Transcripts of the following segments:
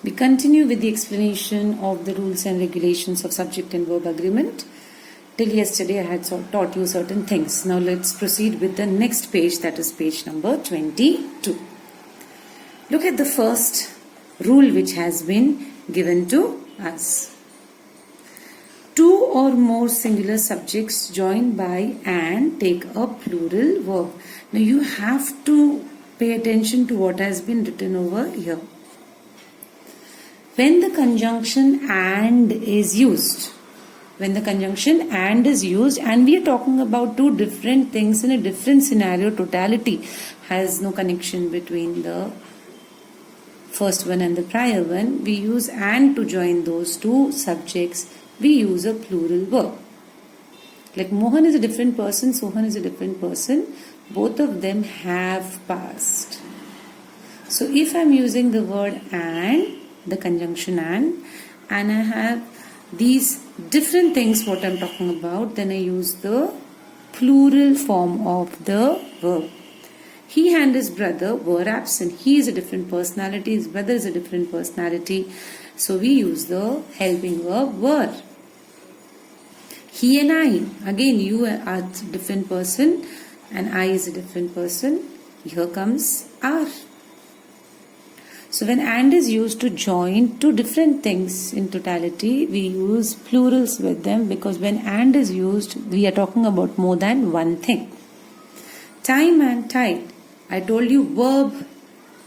We continue with the explanation of the rules and regulations of subject and verb agreement. Till yesterday I had taught you certain things. Now let's proceed with the next page, that is page number 22. Look at the first rule which has been given to us. Two or more singular subjects joined by and take a plural verb. Now you have to pay attention to what has been written over here. When the conjunction and is used, and we are talking about two different things in a different scenario, totality has no connection between the first one and the prior one, we use and to join those two subjects, we use a plural verb. Like Mohan is a different person, Sohan is a different person, both of them have passed. So if I am using the word and, the conjunction and I have these different things what I am talking about, then I use the plural form of the verb. He and his brother were absent. He is a different personality, his brother is a different personality. So we use the helping verb were. He and I, again you are a different person and I is a different person. Here comes are. So when and is used to join two different things in totality, we use plurals with them, because when and is used, we are talking about more than one thing. Time and tide. I told you verb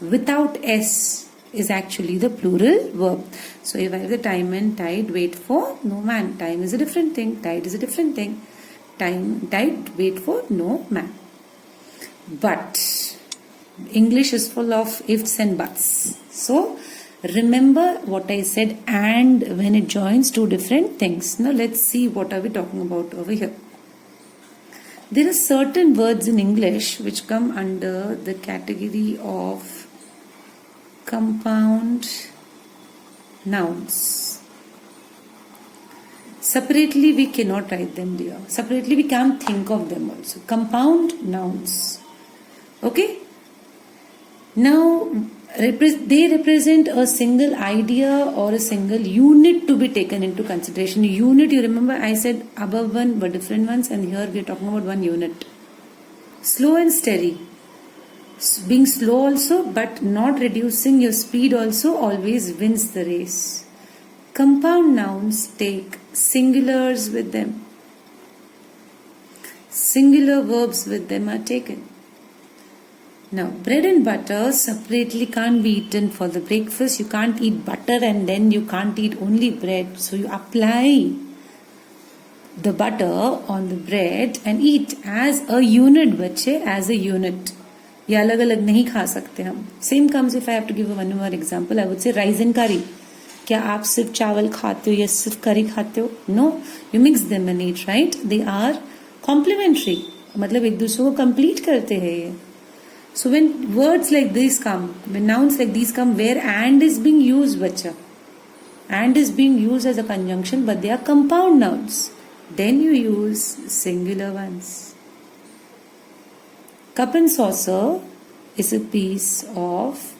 without s is actually the plural verb. So if I have the time and tide, wait for no man. Time is a different thing. Tide is a different thing. Time, tide, wait for no man. But English is full of ifs and buts. So remember what I said, and when it joins two different things. Now let's see what are we talking about over here. There are certain words in English which come under the category of compound nouns. Separately we cannot write them, dear. Separately we can't think of them also. Compound nouns. Okay? Now, they represent a single idea or a single unit to be taken into consideration. Unit, you remember I said above one were different ones, and here we are talking about one unit. Slow and steady. Being slow also, but not reducing your speed also, always wins the race. Compound nouns take singulars with them. Singular verbs with them are taken. Now, bread and butter separately can't be eaten for the breakfast. You can't eat butter and then you can't eat only bread. So you apply the butter on the bread and eat as a unit, बच्चे, as a unit. ये अलग अलग नहीं खा सकते हम. Same comes if I have to give one more example. I would say rice and curry. क्या आप सिर्फ चावल खाते हो या सिर्फ करी खाते हो? No, you mix them and eat, right? They are complementary. मतलब एक दूसरे को complete करते हैं ये. So when words like these come, when nouns like these come, where and is being used, bacha, and is being used as a conjunction, but they are compound nouns, then you use singular ones. Cup and saucer is a piece of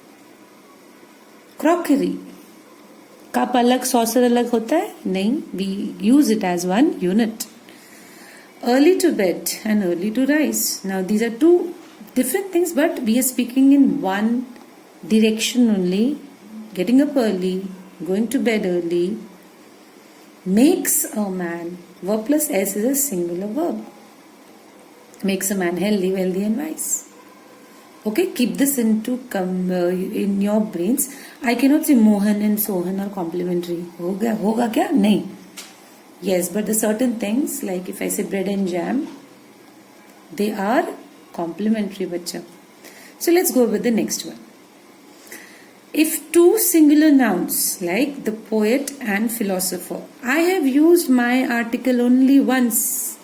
crockery. Cup alag, saucer alag hota hai? Nahin, we use it as one unit. Early to bed and early to rise. Now these are two different things, but we are speaking in one direction only. Getting up early, going to bed early makes a man. Verb plus s is a singular verb. Makes a man healthy, wealthy and wise. Okay, keep this into in your brains. I cannot say Mohan and Sohan are complementary. Hoga kya? Nahi. Yes, but the certain things, like if I say bread and jam, they are complementary, bacha. So let's go with the next one. If two singular nouns like the poet and philosopher, I have used my article only once.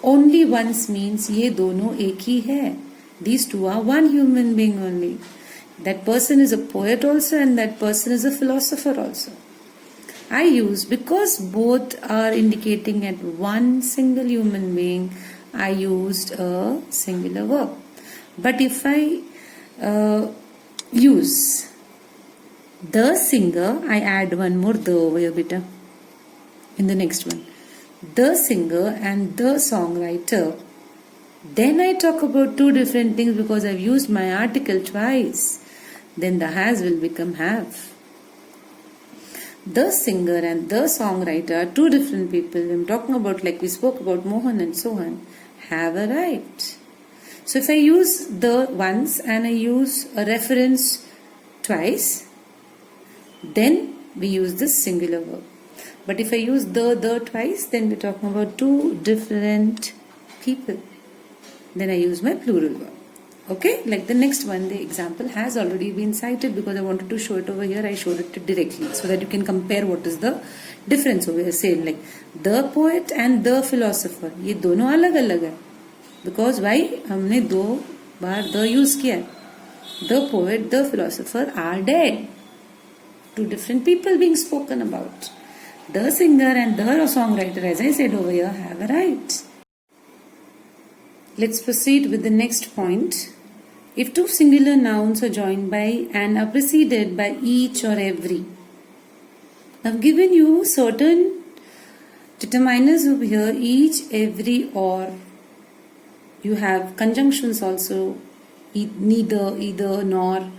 Only once means ये दोनों एक ही है. These two are one human being only. That person is a poet also and that person is a philosopher also. I use, because both are indicating at one single human being, I used a singular verb. But if I use The singer, I add one more the over here, beta, in the next one. The singer and the songwriter. Then I talk about two different things because I've used my article twice. Then the has will become have. The singer and the songwriter are two different people. I'm talking about, like we spoke about Mohan and Sohan, have a right. So if I use the once and I use a reference twice, then we use this singular verb. But if I use the twice, then we're talking about two different people. Then I use my plural verb. Okay, like the next one, the example has already been cited because I wanted to show it over here. I showed it directly so that you can compare what is the difference over here. Say like the poet and the philosopher. ये दोनों अलग अलग है. Because why? हमने दो बार the use किया है. The poet, the philosopher are dead. Two different people being spoken about. The singer and the songwriter, as I said over here, have a right. Let's proceed with the next point. If two singular nouns are joined by and are preceded by each or every. I've given you certain determiners over here, each, every, or. You have conjunctions also, neither, either, nor.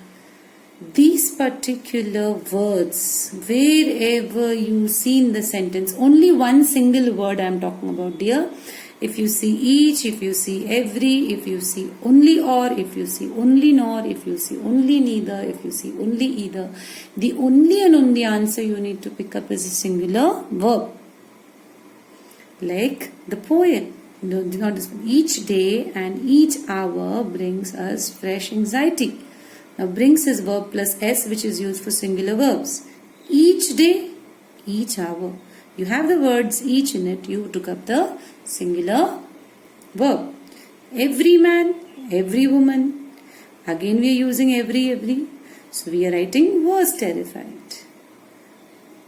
These particular words, wherever you see in the sentence, only one single word I am talking about, dear. If you see each, if you see every, if you see only or, if you see only nor, if you see only neither, if you see only either, the only and only answer you need to pick up is a singular verb. Like the poet. No, not this one. Each day and each hour brings us fresh anxiety. Now brings is verb plus s, which is used for singular verbs. Each day, each hour. You have the words each in it. You took up the singular verb. Every man, every woman. Again we are using every. So we are writing was terrified.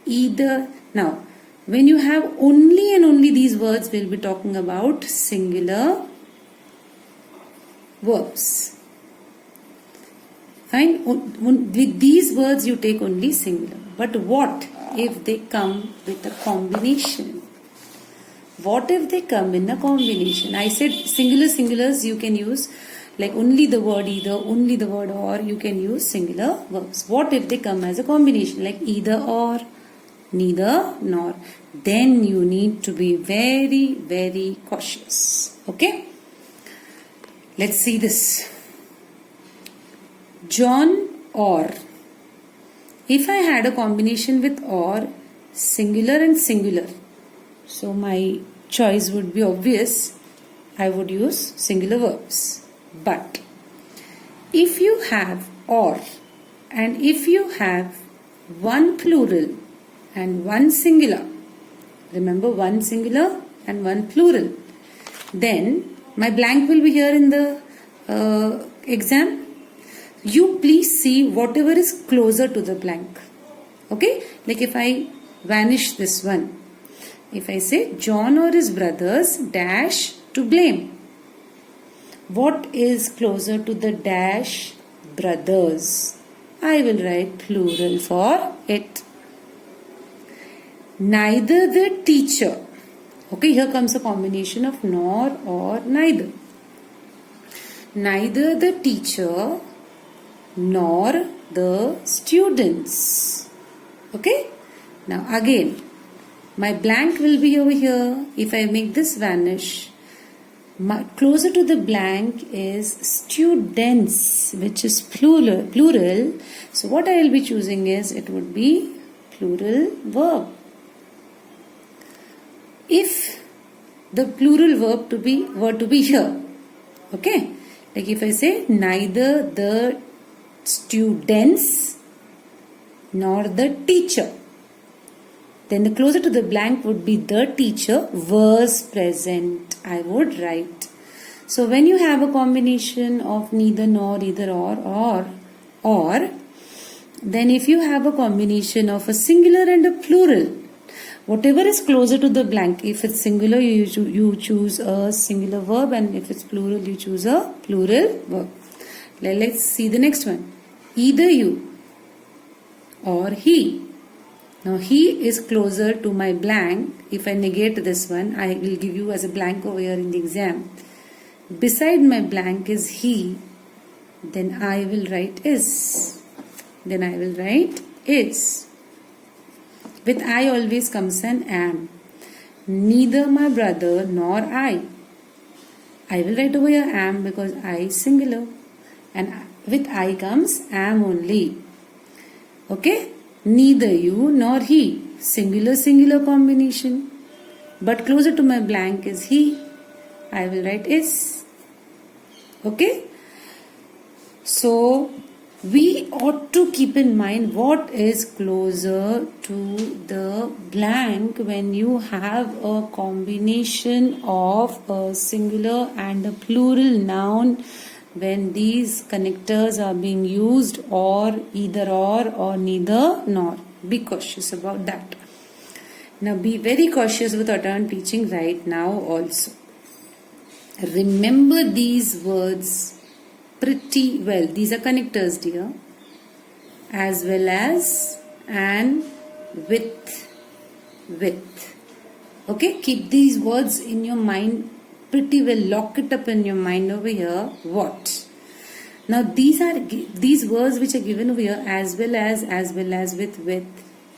Either. Now, when you have only and only these words, we'll be talking about singular verbs. Fine. With these words, you take only singular. But what if they come with a combination? What if they come in a combination? I said singulars you can use like only the word either, only the word or. You can use singular verbs. What if they come as a combination like either or, neither nor? Then you need to be very, very cautious. Okay? Let's see this. John or. If I had a combination with or, singular and singular, so my choice would be obvious. I would use singular verbs. But if you have or and if you have one plural and one singular, remember one singular and one plural, then my blank will be here in the exam. You please see whatever is closer to the blank. Okay? Like if I vanish this one. If I say John or his brothers dash to blame. What is closer to the dash? Brothers. I will write plural for it. Neither the teacher. Okay, here comes a combination of nor or neither. Neither the teacher nor the students. Okay? Now again, my blank will be over here. If I make this vanish, closer to the blank is students, which is plural. So what I will be choosing is, it would be plural verb. If the plural verb were to be here, okay, like if I say neither the students nor the teacher, then the closer to the blank would be the teacher was present. I would write. So when you have a combination of neither nor, either or, then if you have a combination of a singular and a plural, whatever is closer to the blank, if it's singular, you choose a singular verb, and if it's plural, you choose a plural verb. Let's see the next one. Either you or he. Now he is closer to my blank. If I negate this one, I will give you as a blank over here in the exam. Beside my blank is he. Then I will write is. Then I will write is. With I always comes an am. Neither my brother nor I. I will write over here am because I is singular. And with I comes am only. Okay? Neither you nor he. Singular, singular combination. But closer to my blank is he. I will write is. Okay? So, we ought to keep in mind what is closer to the blank when you have a combination of a singular and a plural noun, when these connectors are being used, or either or neither nor. Be cautious about that. Now be very cautious with what I am teaching right now also. Remember these words pretty well. These are connectors, dear. As well as and with. Okay, keep these words in your mind pretty well. Lock it up in your mind over here. What? Now these words which are given over here, as well as with,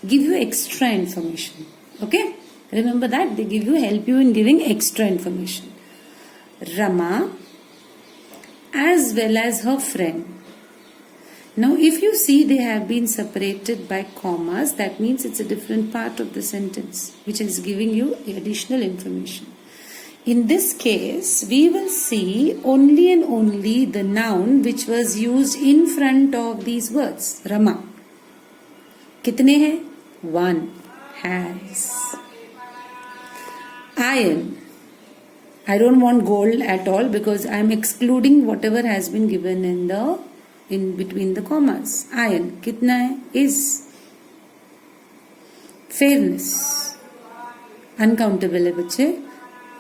give you extra information. Okay? Remember that they help you in giving extra information. Rama as well as her friend. Now if you see they have been separated by commas, that means it's a different part of the sentence which is giving you additional information. In this case, we will see only and only the noun which was used in front of these words. Rama. Kitne hai? One. Has. Iron. I don't want gold at all because I am excluding whatever has been given in between the commas. Iron. Kitna hai? Is. Fairness. Uncountable hai bache.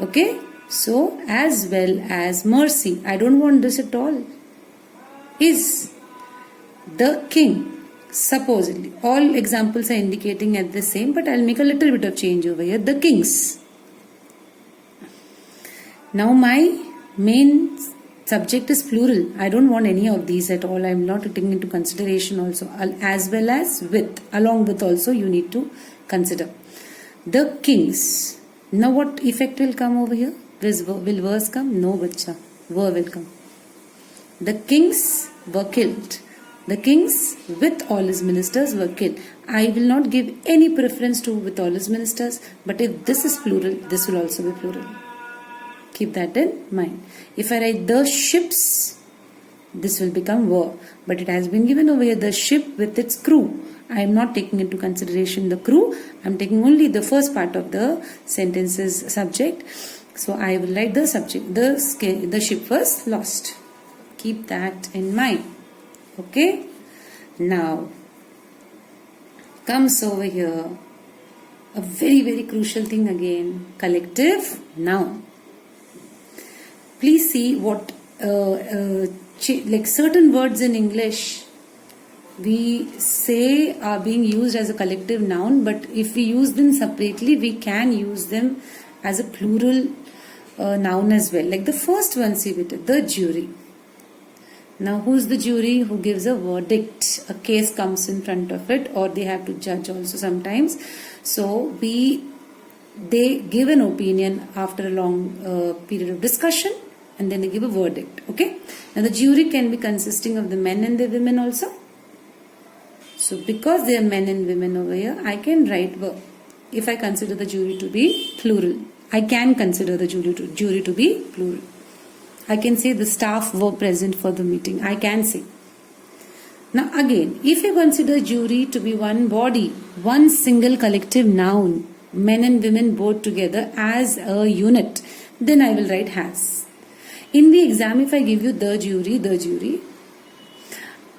Okay, so as well as mercy. I don't want this at all. Is the king. Supposedly. All examples are indicating at the same, but I'll make a little bit of change over here. The kings. Now my main subject is plural. I don't want any of these at all. I'm not taking into consideration also. As well as with. Along with also you need to consider. The kings. Now what effect will come over here? Will verse come? No, bacha. Ver will come. The kings were killed. The kings with all his ministers were killed. I will not give any preference to with all his ministers, but if this is plural, this will also be plural. Keep that in mind. If I write the ships, this will become were. But it has been given over here the ship with its crew. I am not taking into consideration the crew. I am taking only the first part of the sentence's subject. So I will write the subject. The ship was lost. Keep that in mind. Okay. Now comes over here a very, very crucial thing again. Collective noun. Please see what like certain words in English we say are being used as a collective noun, but if we use them separately, we can use them as a plural noun as well. Like the first one, see with the jury. Now who's the jury? Who gives a verdict? A case comes in front of it, or they have to judge also sometimes. So they give an opinion after a long period of discussion, and then they give a verdict. Okay. Now the jury can be consisting of the men and the women also. So because they are men and women over here, I can write were. If I consider the jury to be plural, I can consider the jury to be plural. I can say the staff were present for the meeting. I can say. Now again, if you consider jury to be one body, one single collective noun, men and women both together as a unit, then I will write has. In the exam, if I give you the jury,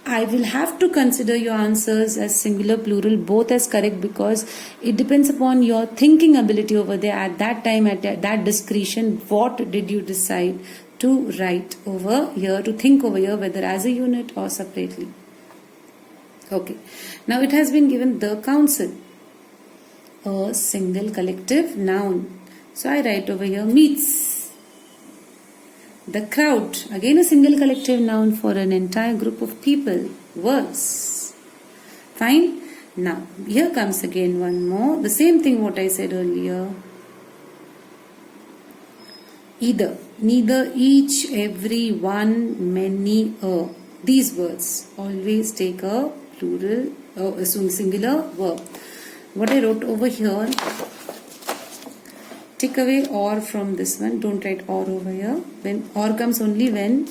I will have to consider your answers as singular, plural, both as correct, because it depends upon your thinking ability over there at that time, at that discretion. What did you decide to write over here, to think over here, whether as a unit or separately? Okay. Now it has been given the council. A single collective noun. So I write over here meets. The crowd. Again a single collective noun for an entire group of people. Was. Fine. Now here comes again one more. The same thing what I said earlier. Either. Neither, each, every, one, many, a. These words always take a plural or a singular verb. What I wrote over here, take away or from this one. Don't write or over here. When or comes only when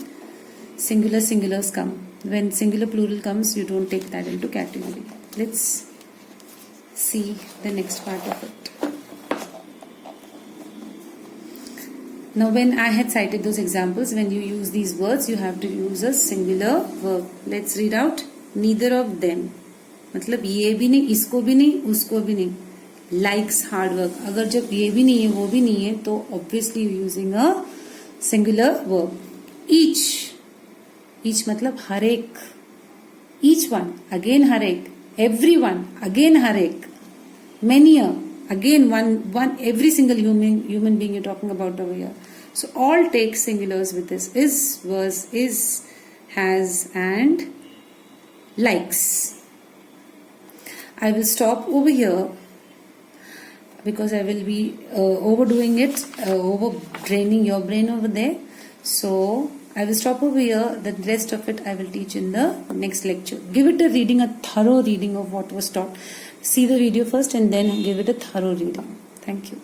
singulars come. When singular plural comes, you don't take that into category. Let's see the next part of it. Now when I had cited those examples, when you use these words, you have to use a singular verb. Let's read out. Neither of them. मतलब ये भी नहीं, इसको भी नहीं, उसको भी नहीं. Likes hard work. अगर जब ये भी नहीं है, वो भी नहीं है, तो obviously you're using a singular verb. Each. Each मतलब हर एक. Each one. Again हर एक. Everyone. Again हर एक. Many a. Again, one, every single human being you're talking about over here. So all take singulars with this. Is, was, is, has, and likes. I will stop over here because I will be overdoing it, over draining your brain over there. So I will stop over here. The rest of it I will teach in the next lecture. Give it a reading, a thorough reading of what was taught. See the video first and then give it a thorough reading. Thank you.